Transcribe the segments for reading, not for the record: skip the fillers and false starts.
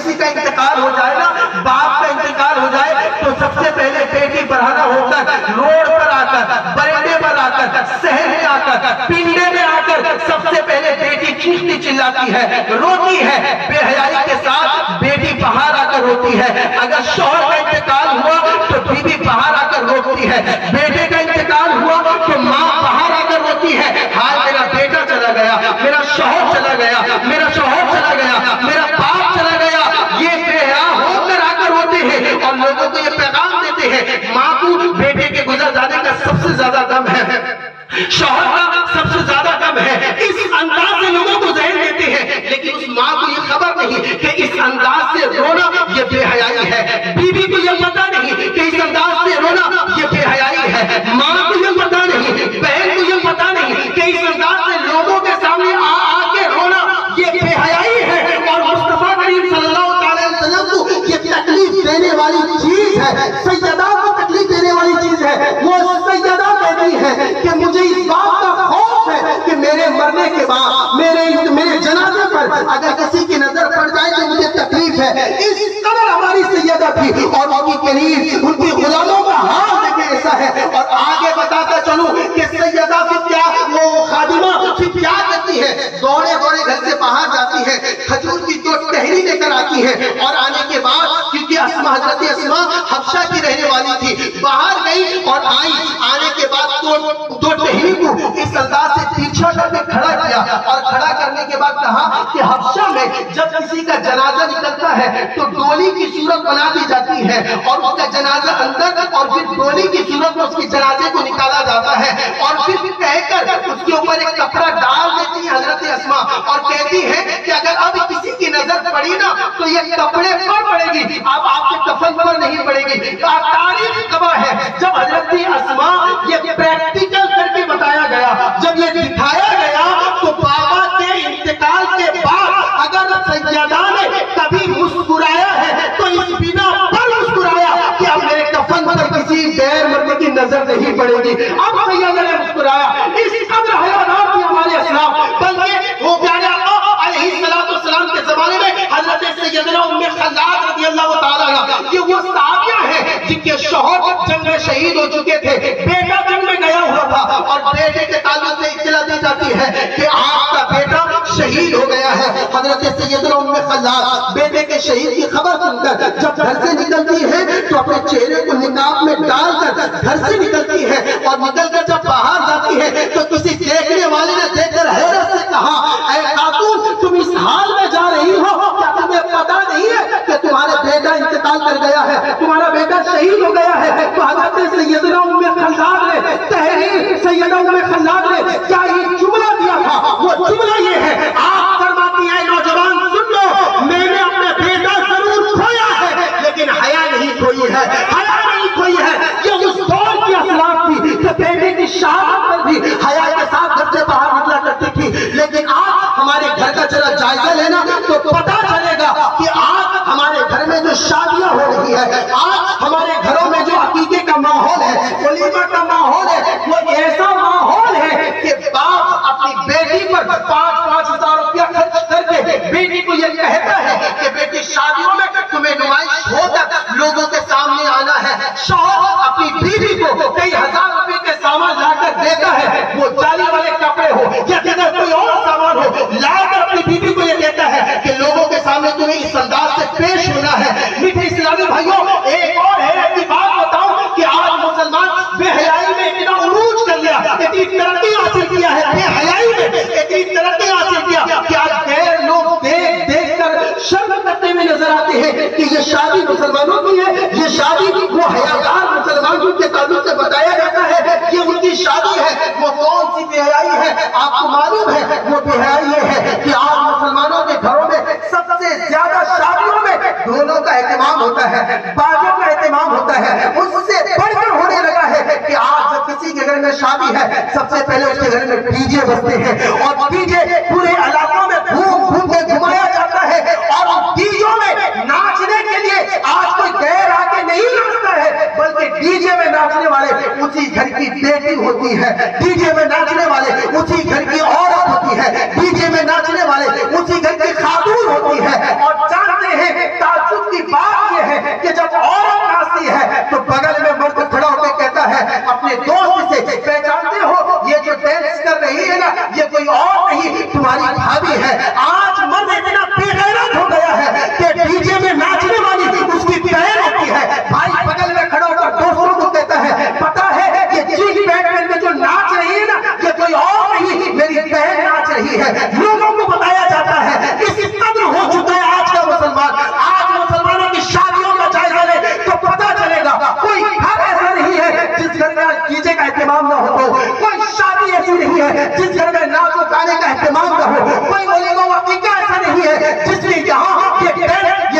کسی کا انتقال ہو جائے نا، باپ کا انتقال ہو جائے تو سب سے پہلے بیٹی برہنہ ہو کر روڈ پر آ کر، برندے پر آ کر، شہر میں آ کر، پنڈے میں آ کر سب سے پہلے بیٹی چیختی چلاتی ہے، روتی ہے، بے حیائی کے ساتھ بیٹی باہر آ کر روتی ہے۔ اگر شوہر کا انتقال ہوا تو بیوی باہر آ کر روتی ہے، بیٹے کا انتقال ہوا تو ماں باہر آ کر روتی ہے، ہائے میرا بیٹا چلا گیا، میرا شوہر چلا گیا، میرا شوہر چلا گیا، میرا باپ چلا گیا۔ یہ بے حیا ہو کر آ کر روتے ہیں اور لوگوں کو یہ پیغام دیتے ہیں، ماں کو بیٹے کے گزر جانے کا سب سے زیادہ غم ہے، شوہر کا سب سے زیادہ غم ہے۔ اس انداز سے لوگوں کو ذہن دیتے ہیں، لیکن اس ماں کو یہ خبر نہیں کہ اس انداز سے رونا یہ بے حیائی ہے، بیوی کو یہ پتا نہیں کہ اس انداز سے رونا یہ بے حیائی ہے، ماں کو یہ پتا نہیں، بہن کو یہ پتا نہیں کہ اس انداز سے لوگوں کے سامنے آ کے رونا یہ بے حیائی ہے۔ اور مصطفیٰ کریم صلی اللہ علیہ وسلم کو یہ تکلیف دینے والی چیز ہے، سیدہ کو تکلیف دینے والی چیز ہے۔ وہ سیدہ کہتی ہے کہ مجھے اس بات کا خوف ہے کہ میرے مرنے کے بعد میرے جنازے پر اگر کسی کی نظر پڑ جائے تو مجھے تکلیف ہے۔ اس قدر ہماری سیدہ تھی اور ان کی قریب ان کی غلاموں کا حال دیکھے ایسا ہے۔ اور آگے بتاتا چلوں کہ سیدہ پھر کیا، وہ خادمہ پھر کیا کرتی ہے، دوڑے دوڑے گھر سے باہر جاتی ہے، کھجور کی دو ٹہنی لے کر آتی ہے، اور آنے کے بعد کیونکہ اسما حضرت اسما حبشہ کی رہنے والی تھی، باہر گئی اور آئی، آنے کے بعد دو ٹہنی کو اس انداز سے پیچھا کر کے کھڑا کیا، اور کھڑا کرنے کے بعد کہا کہ حبشہ میں جب کسی کا جنازہ نکلتا ہے تو ڈولی کی صورت بنا دی جاتی ہے اور اس کا جنازہ اندر، اور پھر ڈولی کی صورت میں اس کے جنازے کو نکالا جاتا ہے، اور پھر کہہ کر اس کے اوپر ایک کپڑا ڈال دیتی ہے حضرت اسما، اور کہتی ہے کہ اگر اب کسی کی نظر پڑی نا تو یہ کپڑے پر پڑے گی، اب آپ کے کفن پر نہیں پڑے گی۔ تاریخ گواہ ہے جب حضرت اسما یہ پریکٹیکل کر کے بتایا گیا، جب یہ دکھایا گیا تو بابا کے انتقال کے بعد اگر سیدہ نے کبھی مسکرایا ہے تو اس بنا پر مسکرایا کہ اب میرے کفن پر کسی غیر مرد کی نظر نہیں پڑے گی۔ اب سیدہ نے مسکرایا، اس قدر حیادار تھی ہمارے اسلاف، بلکہ وہ پیارے آقا علیہ السلام کے زمانے میں حضرت سیدنا ام خلاد رضی اللہ تعالیٰ عنہ یہ وہ صحابیہ ہیں جن کے شوہر جنگ میں شہید ہو چکے تھے، بیٹا جنگ میں گیا ہوا تھا، اور بیٹے کے تعلق سے اطلاع دی جاتی ہے کہ آپ کا بیٹا شہید ہو گیا ہے۔ حضرت سیدنا ام خلاد بیٹے کے شہید کی خبر سن کر جب گھر سے نکلتی ہے تو اپنے چہرے کو نقاب میں ڈال کر گھر سے نکلتی ہے، اور نکل کر جب باہر جاتی ہے تو کسی دیکھنے والے نے دیکھ کر حیرت سے کہا، اے خاتون تم اس حال میں جا رہی ہو، کیا تمہیں پتا نہیں ہے کہ تمہارا بیٹا انتقال کر گیا ہے، تمہارا بیٹا شہید ہو گیا ہے؟ تو حضرت سیدنا ام خلاد نے تحریر سیدہ ام خلاد نے کیا یہ جملہ دیا تھا، وہ جملہ یہ ہے، آپ فرماتی ہیں نوجوان سن لو، میں نے اپنا بیٹا ضرور کھویا ہے لیکن حیا نہیں کھوئی ہے، حیا نہیں کھوئی ہے۔ یہ اس دور کی اخلاق تھی کہ بیٹے کی شہادت پر بھی حیا کے ساتھ گھر سے باہر نکلا کرتی تھی، لیکن آج ہمارے گھر کا ذرا جائزہ لینا تو پتا چلے گا کہ آج ہمارے گھر میں جو شادیاں ہو رہی ہے، آج ہمارے گھروں میں جو عقیقے کا ماحول ہے، ولیمہ کا ماحول ہے، وہ ایسا ماحول ہے کہ باپ اپنی بیٹی پر 5,000 روپیہ خرچ کر کے بیٹی کو یہ کہتا ہے کہ بیٹی شادیوں میں تمہیں نمائش ہو کر لوگوں کے سامنے آنا ہے، شوہر اپنی بیوی کو کئی ہزار روپے کے سامان لا کر دیتا ہے، وہ جالی والے کپڑے ہو یا کوئی اور سامان ہو، لا کر اپنی بیوی کو یہ کہتا ہے کہ لوگوں کے سامنے تمہیں اس انداز سے پیش ہونا ہے۔ میٹھے اسلامی بھائیوں، ایک اور حیرت کی بات بتاؤں کہ آج مسلمان بے حیائی میں اتنا عروج کر لیا، اتنی ترقی حاصل کیا ہے، بے حیائی میں اتنی ترقی حاصل کیا کہ آج غیر لوگ دیکھ کر شرم کرتے ہوئے نظر آتے ہیں کہ یہ شادی مسلمانوں کی ہے، یہ شادی وہ حیادار مسلمانوں کے تعلق سے بتایا جاتا ہے، یہ ان کی شادی ہے۔ وہ کون سی بے حیائی ہے آپ کو معلوم ہے؟ وہ بے حیائی یہ ہے کہ آج مسلمانوں کے گھروں میں سب سے زیادہ شادیوں میں دونوں کا اہتمام ہوتا ہے، باجوں کا اہتمام ہوتا ہے، اس سے بڑھ کر ہونے لگا ہے کہ آج جب کسی کے گھر میں شادی ہے سب سے پہلے اس کے گھر میں ڈی جے بجتے ہیں، اور ڈی جے پورے علاقوں میں گھوم گھوم کے گھمایا جاتا ہے، اور ڈی جے میں ناچنے کے لیے آج کوئی غیر آ کے نہیں ناچتا ہے، بلکہ ڈی جے میں ناچنے والے اسی گھر کی بیٹی ہوتی ہے، ڈی جے میں ناچنے والے اسی گھر کی عورت ہوتی ہے، ڈی جے میں ناچنے والے اسی گھر کی خاتون ہوتی ہے، اور جانتے ہیں है जिस घर में नाच और गाने का एहतमाम न हो, कोई वलीमा व अकीका ऐसा नहीं है जिसमें यहाँ ये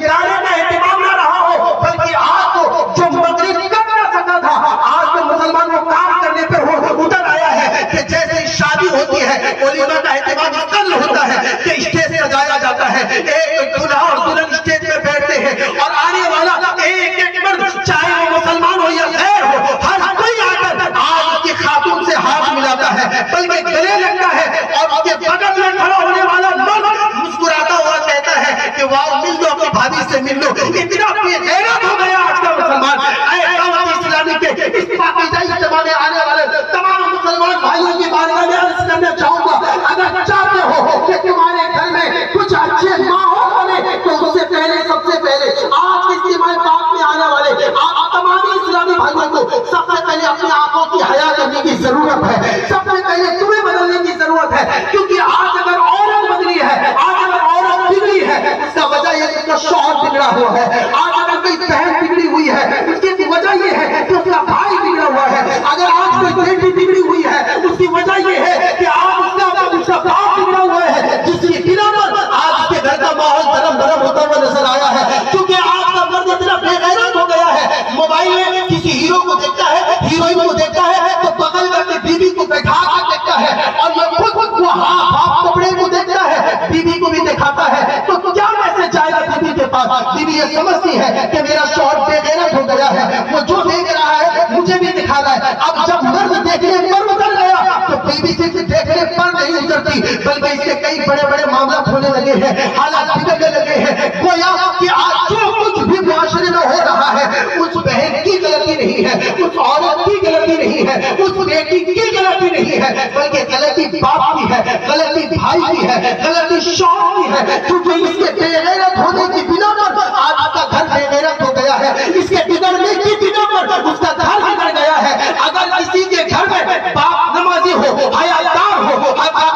गाने का एहतमाम न रहा हो, बल्कि आज तो जो मगरिब कर न सका था, आज तो मुसलमान वो काम करने पर उतर आया है कि जैसे शादी होती है वलीमा का एहतमाम कल होता है कि स्टेज सजाया जाता है, एक दूल्हा और दुल्हन स्टेज पे बैठते हैं और आने वाला एक मर्द, चाहे वो मुसलमान हो या गैर हो, हर कोई आकर आज उसकी खातून से हाथ मिलाता है, बल्कि गले लगता है और उसके बगल में खड़ा होने वाला मर्द मुस्कुराता हुआ कहता है कि वाह मिल लो अपनी भाभी से मिल लो। इतना बेगैरत हो गया आज का मुसलमान। इस्लामी के इस पाकीज़ा इज्तिमा में आने वाले तमाम मुसलमान भाइयों की बारगाह में अर्ज करना चाहूंगा, अगर चाहते हो कि तुम्हारे घर में कुछ अच्छे माहौल बने तो उससे पहले सबसे पहले आज के इज्तिमा पाक में आने वाले आप तमाम इस्लामी भाइयों को सबसे पहले अपनी आंखों की हया करने की जरूरत है, सबसे पहले तुम्हें बदलने की जरूरत है, क्योंकि आज अगर औरत बदली है, आज अगर औरत बिगड़ी है, उसका वजह यह है कि उसका शौहर बिगड़ा हुआ है। आज अगर कोई बहन बिगड़ी हुई है, उसकी वजह यह है कि उसका भाई बिगड़ा हुआ है। अगर आज कोई बेटी बिगड़ी हुई है, उसकी वजह यह है कि आज उसका बाप बिगड़ा हुआ है, जिसकी बिना पर आज उसके घर का माहौल धर्म होता हुआ नजर आया है। क्योंकि आज का मर्द इतना बेगैरत हो गया है, मोबाइल में किसी हीरो को देखता है, हीरोइन को देखता है, तो बगल में अपनी बीवी को बैठा कर देखता है और ये खुद वो हाफ कपड़े को देखता है, बीवी को भी दिखाता है। तो क्या मैसेज जाएगा बीवी के पास? बीवी ये समझती है कि मेरा शौहर बेगैरत हो गया है, वो जो देख रहा है मुझे भी दिखा रहा है। अब जब मर्द देखने पर उतर गया तो बीवी सिर्फ देखने पर नहीं उतरती, बल्कि इससे कई बड़े बड़े मामला होने लगे हैं, हालात बिगड़ने लगे हैं। गोया कि आज जो कुछ भी मुआशरे में हो रहा है उस बहन की गलती नहीं है, उस औरत की गलती नहीं है, उस बेटी की गलती नहीं है, बल्कि गलती बाप की है, गलती भाई की है, गलती शौहर की है, क्योंकि इसके बेगैरत होने की बिना पर आज उसका घर बेगैरत हो गया है, इसके बिगड़ने की बिना पर उसका घर बिगड़ गया है। अगर किसी के घर में बाप नमाजी हो, हयादार हो,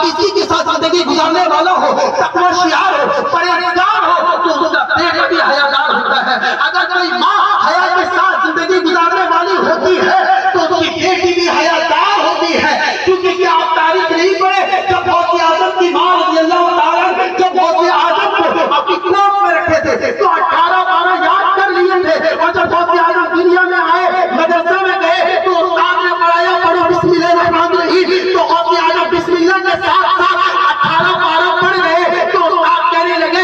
किसी के साथ जिंदगी गुजारने वाला हो, तकवाशियार हो, परहेजगार हो, तो उसका बेटा भी हयादार होता है। अगर कोई माँ हया के साथ जिंदगी गुजारने वाली होती है तो उसकी बेटी भी हयादार होती है। क्योंकि क्या आप तारीख नहीं पढ़े, जब गौसे आजम की माँ रज़ी अल्लाह तआला जब गौसे आजम को अपनी क्लास में रखे थे तो 18-12 याद कर लिए थे, और जब गौसे आजम दुनिया में आए, मदरसा में गए तो उस्ताद ने पढ़ाया पढ़ो बिस्मिल्लाहिर्रहमानिर्रहीम, तो गौसे आजम बिस्मिल्लाह के साथ साथ 18-12 पढ़ गए तो उस्ताद कहने लगे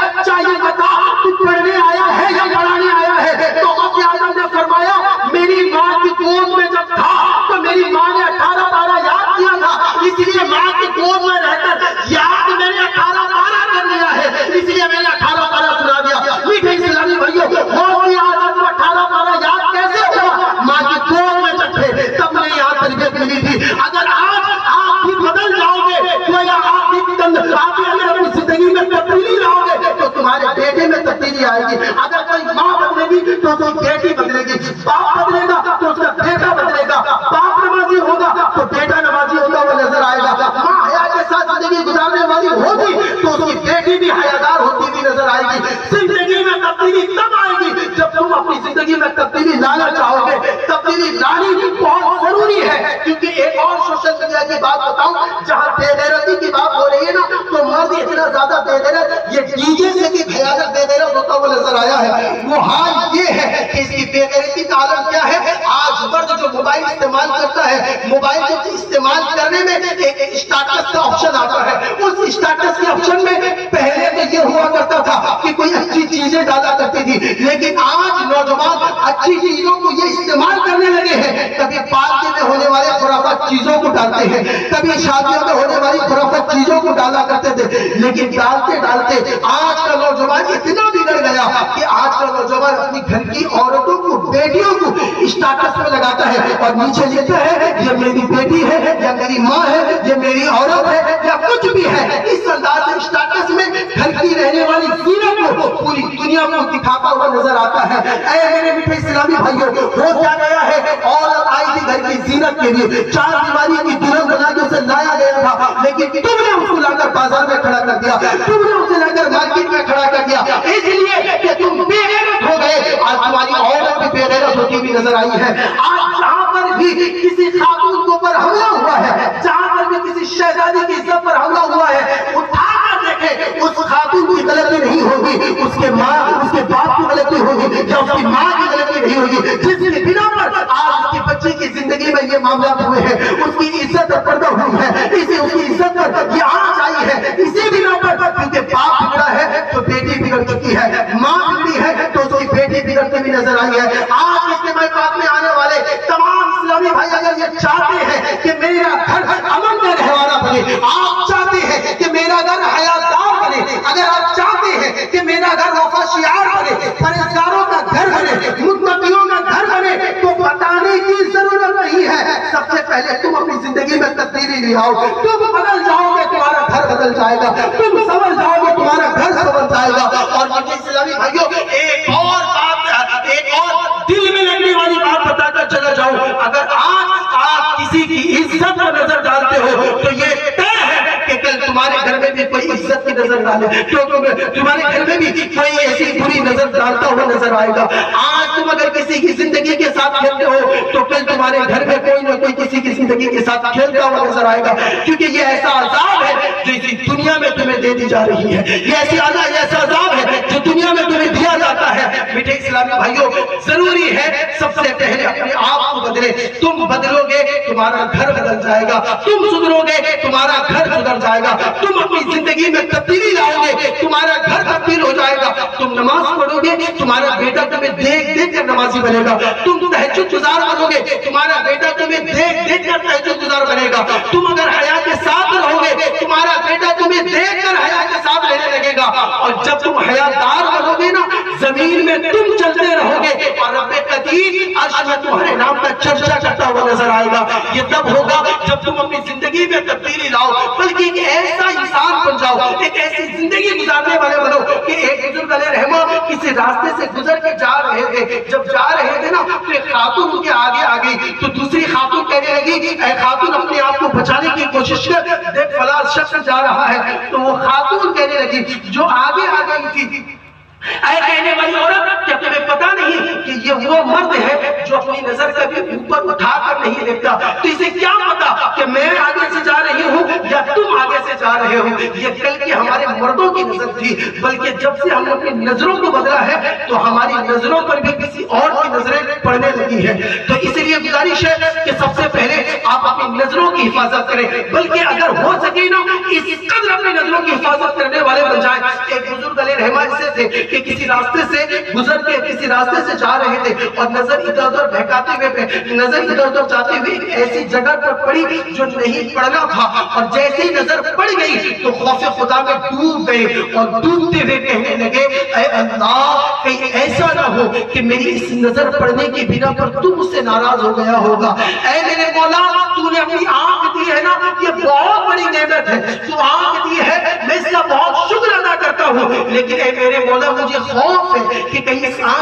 बच्चा ये बता तू पढ़ने आया है या पढ़ाने आया है? तो गौसे आजम ने फरमाया मेरी माँ की गोद में जब था तो मेरी माँ ने 18-12 याद किया था, इसलिए माँ की गोद में रहकर याद मैंने 18-12 कर लिया है, इसलिए मैंने 18-12 सुना दिया। मीठे इस्लामी भाइयों, गौसे आजम को 18-12 याद कैसे हुआ? माँ की गोद में जब थे तब मुझे यहाँ तरबियत मिली थी। अगर आज आप भी बदल जाओगे, गोया आप भी अगर अपनी जिंदगी में तब्दीली लाओगे तो तुम्हारे बेटे में तब्दीली आएगी। अगर कोई माँ बदलेगी तो उसकी बेटी बदलेगी, बाप बदलेगा तो उसका बेटा बदलेगा, बाप नमाजी होगा तो बेटा नमाजी होता हुआ नजर आएगा। माँ हया के साथ जिंदगी गुजारने वाली होगी तो उसकी बेटी भी हयादार होती हुई नजर आएगी। जिंदगी में तब्दीली तब आएगी जब तुम अपनी जिंदगी में तब्दीली लाना चाहोगे। तब्दीली लानी भी बहुत जरूरी है, क्योंकि एक और सोशल मीडिया की बात बताऊं, जहां बेगैरती की बात हो रही है ना, तो मर्द इतना ज्यादा बेगैरत, ये डीजे से भी भयानक बेगैरत होता हुआ नजर आया है। वो हाल ये है कि इसकी बेगैरती का आलम क्या है? आज मर्द जो मोबाइल इस्तेमाल करता है, मोबाइल को इस्तेमाल करने में एक स्टेटस का ऑप्शन आता है। उस स्टेटस के ऑप्शन में पहले तो ये हुआ करता था कि कोई अच्छी चीजें डाला करती थी, लेकिन आज नौजवान अच्छी चीजों को ये इस्तेमाल करने लगे हैं। कभी पार्टी में होने वाले खुराफात चीजों को डालते हैं, कभी शादियों में होने वाली खुराफात चीजों को डाला करते थे, लेकिन डालते डालते आज का नौजवान इतना बिगड़ गया कि आज का नौजवान अपनी घर की औरतों को, बेटियों को स्टेटस में लगाता है और नीचे लिखता है ये मेरी बेटी है या मेरी माँ है, ये मेरी औरत है या कुछ भी है। इस अंदाज से स्टेटस में घर की रहने वाली जीनत को पूरी दुनिया को दिखाता हुआ नजर आता है। ऐ मेरे मीठे इस्लामी भाइयों, हो क्या गया है? औरत आई थी घर की जीनत के लिए, चार दीवारी की दुल्हन बना के उसे लाया गया था, लेकिन तुमने उसको लाकर बाजार में खड़ा कर दिया, तुमने उसे लाकर मार्केट में खड़ा कर दिया, इसलिए कि तुम बेगैरत हो गए। आज तुम्हारी औरत भी बेगैरत होती हुई नजर आई है। आज जहां पर भी किसी खातून के ऊपर हमला हुआ है, जहां पर भी शहजादी की इज्जत पर हमला हुआ है, उठा कर देखे उस खातून की गलती नहीं होगी, उसके बाप की गलती होगी या उसकी माँ की गलती नहीं होगी, जिसकी बिना पर आज उसकी बच्ची की जिंदगी में ये मामला हुए हैं, उसकी इज्जत पर पर्दा हुई है, इसी उसकी इज्जत पर ये आंच आई है, इसी बिना पर, क्योंकि बाप बिगड़ा है तो बेटी बिगड़ चुकी है, माँ बिगड़ी है तो उसकी बेटी बिगड़ती भी नजर आई है। आज इज्तिमा पाक में आने वाले तमाम इस्लामी भाई अगर ये चाहते हैं कि मेरा घर अमन का रहवाना बने, आप चाहते हैं कि मेरा घर हयातदार बने, अगर आप चाहते हैं कि मेरा घर वफाशियार बने, परहेजगारों का घर बने, मुत्तकियों का घर बने, तो बताने की जरूरत नहीं है। सबसे पहले तुम अपनी जिंदगी में तब्दीली ले आओ, तुम बदल जाओगे, तुम्हारा घर बदल जाएगा, तुम संभल जाओगे, तुम्हारा घर संभल जाएगा। और मुझे इस्लामी भाइयों एक और बात, एक और दिल में लगने वाली बात बताकर चला जाऊं, अगर आज आप किसी की इज्जत पर नजर डालते हो तो ये तय है कि कल तुम्हारे घर में भी कोई इज्जत की नजर डाले, क्योंकि तुम्हारे घर में भी कोई ऐसी बुरी नजर डालता हुआ नजर आएगा। आज तुम अगर किसी की जिंदगी के साथ खेलते हो तो कल तुम्हारे घर में कोई ना कोई किसी की जिंदगी के साथ खेलता हुआ नजर आएगा, क्योंकि ये ऐसा अजाब है जो इसी दुनिया में तुम्हें दे दी जा रही है, ये ऐसा अजाब है जो दुनिया में तुम्हें दिया जाता है। मीठे इस्लामी भाइयों, जरूरी है सबसे पहले अपने आप को बदले, तुम बदलोगे तुम्हारा घर बदल जाएगा, तुम सुधरोगे तुम्हारा घर सुधर जाएगा, तुम अपनी जिंदगी में तब्दीली लाओगे तुम्हारा घर तब्दील हो जाएगा, तुम नमाज पढ़ोगे तुम्हारा बेटा तुम्हें देख देख कर नमाजी बनेगा, तुम तहज्जुद गुजार बनोगे तुम्हारा बेटा तुम्हें देख देख कर तहज्जुद गुजार बनेगा, तुम अगर हया के साथ रहोगे तुम्हारा बेटा तुम्हें देख कर हया के साथ रहने लगेगा, और जब तुम हयादार बनोगे ना, जमीन में तुम चलते रहोगे और रब्बे कदीर अर्श में तुम्हारे नाम का चर्चा करता हुआ नजर आएगा। ये तब होगा जब तुम अपनी जिंदगी में तब्दीली लाओ, बल्कि एक ऐसा इंसान बन जाओ, एक ऐसी जिंदगी गुजारने वाले बनो कि एक बुजुर्ग अलैहि रहमा किसी रास्ते से गुजर के जा रहे थे, जब जा रहे थे ना तो एक खातून उनके आगे आ गई, तो दूसरी खातून कहने लगी, ऐ खातून अपने आप को बचाने की कोशिश कर, देख फलां शख्स जा रहा है। तो वो खातून कहने लगी जो आगे आ गई थी, ऐ कहने वाली औरत, क्या तुम्हें पता नहीं कि ये वो मर्द है जो अपनी नजर कभी ऊपर उठाकर नहीं देखता, तो इसे क्या पता कि मैं आगे से जा रही हूँ या तुम आगे से जा रहे हो। ये कल के हमारे मर्दों की नजर थी, बल्कि जब से हमने अपनी नजरों को बदला है तो हमारी नजरों पर भी किसी और की नजरें पड़ने लगी है। तो इसलिए गुजारिश है कि सबसे पहले आप अपनी नजरों की हिफाजत करें, बल्कि अगर हो सके ना इस कदर अपनी नजरों की हिफाजत करने वाले बन जाए। एक बुजुर्ग अलैहि रहमा ऐसे थे कि किसी रास्ते से गुजर के किसी रास्ते से जा रहे थे और नजर इधर उधर बहकाते हुए, नजर इधर उधर जाते हुए एक ऐसी जगह पर पड़ी जो नहीं पड़ना था, और जैसे ही नजर पड़ गई तो खौफ खुदा में डूब गए और डूबते हुए कहने लगे, ऐ अल्लाह कहीं ऐसा ना हो कि मेरी इस नजर पड़ने की बिना पर तू मुझसे नाराज हो गया होगा। ऐ मेरे मौला, तूने अपनी आंख दी है ना, ये बहुत बड़ी नेमत है, तू आंख दी है, मैं इसका बहुत शुक्र अदा करता हूँ, लेकिन ऐ मेरे मौला मुझे खौफ है कि कहीं इस आंख